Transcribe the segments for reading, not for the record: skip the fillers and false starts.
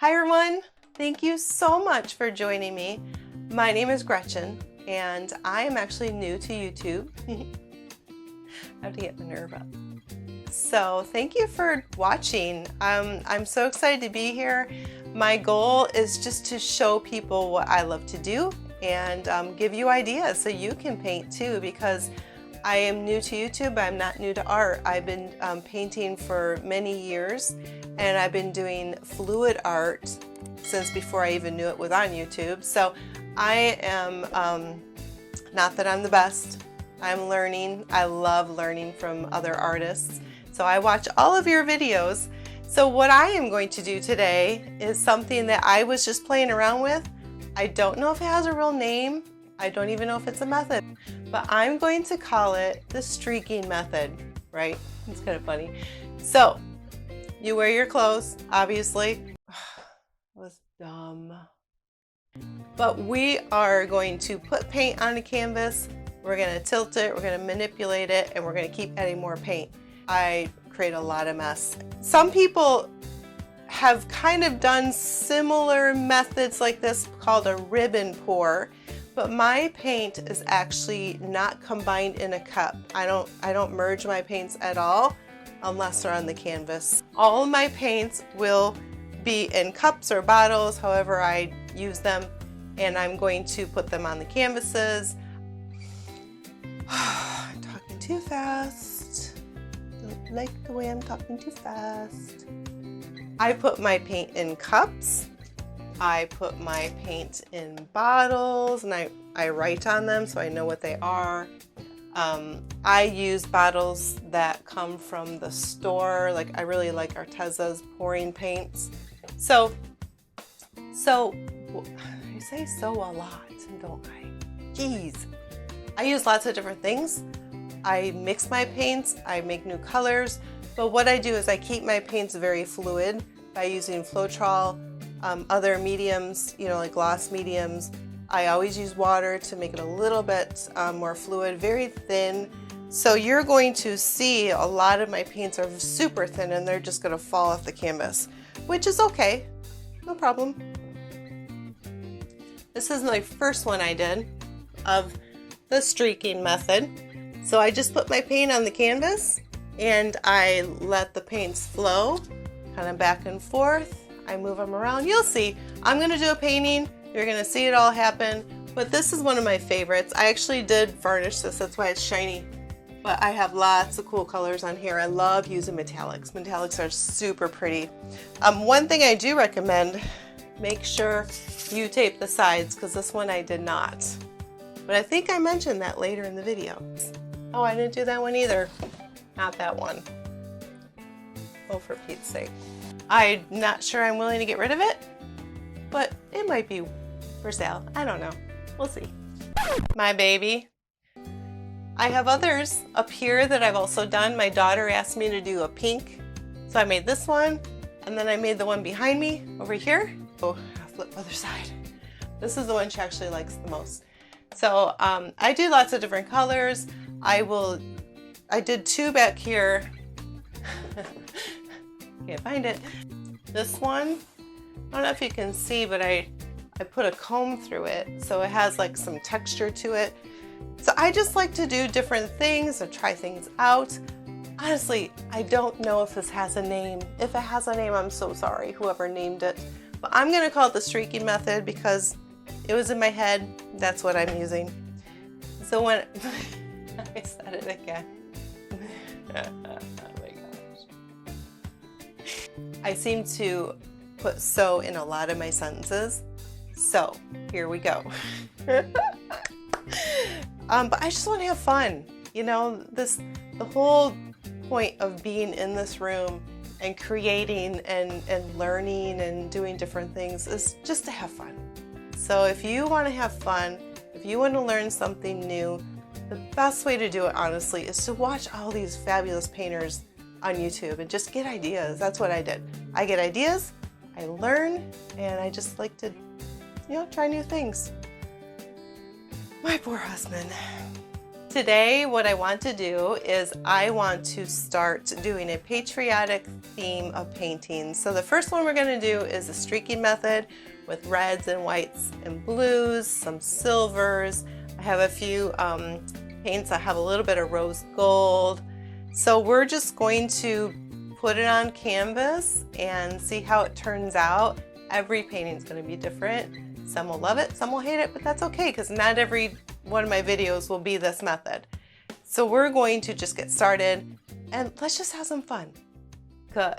Hi everyone, thank you so much for joining me. My name is Gretchen and I am actually new to YouTube. I have to get my nerve up. So thank you for watching. I'm so excited to be here. My goal is just to show people what I love to do and give you ideas so you can paint too, because I am new to YouTube, but I'm not new to art. I've been painting for many years, and I've been doing fluid art since before I even knew it was on YouTube. So I am, not that I'm the best, I'm learning. I love learning from other artists. So I watch all of your videos. So what I am going to do today is something that I was just playing around with. I don't know if it has a real name. I don't even know if it's a method, but I'm going to call it the streaking method, right? It's kind of funny. So you wear your clothes, obviously. That was dumb. But we are going to put paint on a canvas. We're going to tilt it, we're going to manipulate it, and we're going to keep adding more paint. I create a lot of mess. Some people have kind of done similar methods like this called a ribbon pour. But my paint is actually not combined in a cup. I don't merge my paints at all unless they're on the canvas. All of my paints will be in cups or bottles, however I use them, and I'm going to put them on the canvases. I'm talking too fast. Don't like the way I'm talking too fast. I put my paint in cups. I put my paint in bottles and I write on them so I know what they are. I use bottles that come from the store. Like I really like Arteza's pouring paints. So I say so a lot, don't I? Jeez. I use lots of different things. I mix my paints, I make new colors, but what I do is I keep my paints very fluid by using Floetrol. Other mediums, like gloss mediums, I always use water to make it a little bit more fluid, very thin. So you're going to see a lot of my paints are super thin and they're just going to fall off the canvas, which is okay, no problem. This is my first one I did of the streaking method. So I just put my paint on the canvas and I let the paints flow kind of back and forth. I move them around. You'll see. I'm going to do a painting. You're going to see it all happen. But this is one of my favorites. I actually did varnish this. That's why it's shiny. But I have lots of cool colors on here. I love using metallics. Metallics are super pretty. One thing I do recommend, make sure you tape the sides, because this one I did not. But I think I mentioned that later in the video. Oh, I didn't do that one either. Not that one. Oh, for Pete's sake. I'm not sure I'm willing to get rid of it, but it might be for sale. I don't know. We'll see. My baby. I have others up here that I've also done. My daughter asked me to do a pink, so I made this one, and then I made the one behind me over here. Oh, I'll flip the other side. This is the one she actually likes the most. So I do lots of different colors. I did two back here. Can't find it. This one, I don't know if you can see, but I put a comb through it, so it has like some texture to it. So I just like to do different things or try things out. Honestly, I don't know if this has a name. If it has a name, I'm so sorry, whoever named it. But I'm gonna call it the streaking method because it was in my head. That's what I'm using. So when I said it again. I seem to put so in a lot of my sentences. So here we go. But I just want to have fun. The whole point of being in this room and creating and learning and doing different things is just to have fun. So if you want to have fun, if you want to learn something new, the best way to do it, honestly, is to watch all these fabulous painters on YouTube and just get ideas. That's what I did. I get ideas, I learn, and I just like to, try new things. My poor husband. Today, what I want to do is I want to start doing a patriotic theme of painting. So the first one we're going to do is the streaking method with reds and whites and blues, some silvers. I have a few paints. I have a little bit of rose gold. So we're just going to put it on canvas and see how it turns out. Every painting is going to be different. Some will love it, some will hate it, but that's okay because not every one of my videos will be this method. So we're going to just get started and let's just have some fun. Good.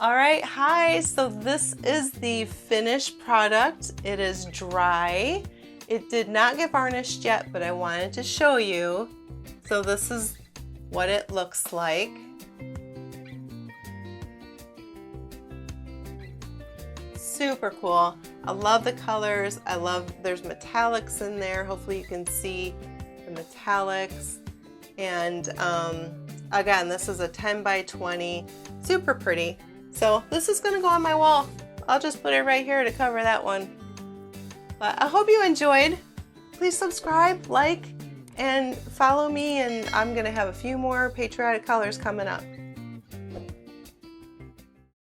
All right, hi, so this is the finished product. It is dry. It did not get varnished yet, but I wanted to show you. So this is what it looks like. Super cool. I love the colors. There's metallics in there. Hopefully you can see the metallics. And again, this is a 10 by 20, super pretty. So this is gonna go on my wall. I'll just put it right here to cover that one. But I hope you enjoyed. Please subscribe, like, and follow me, and I'm gonna have a few more patriotic colors coming up.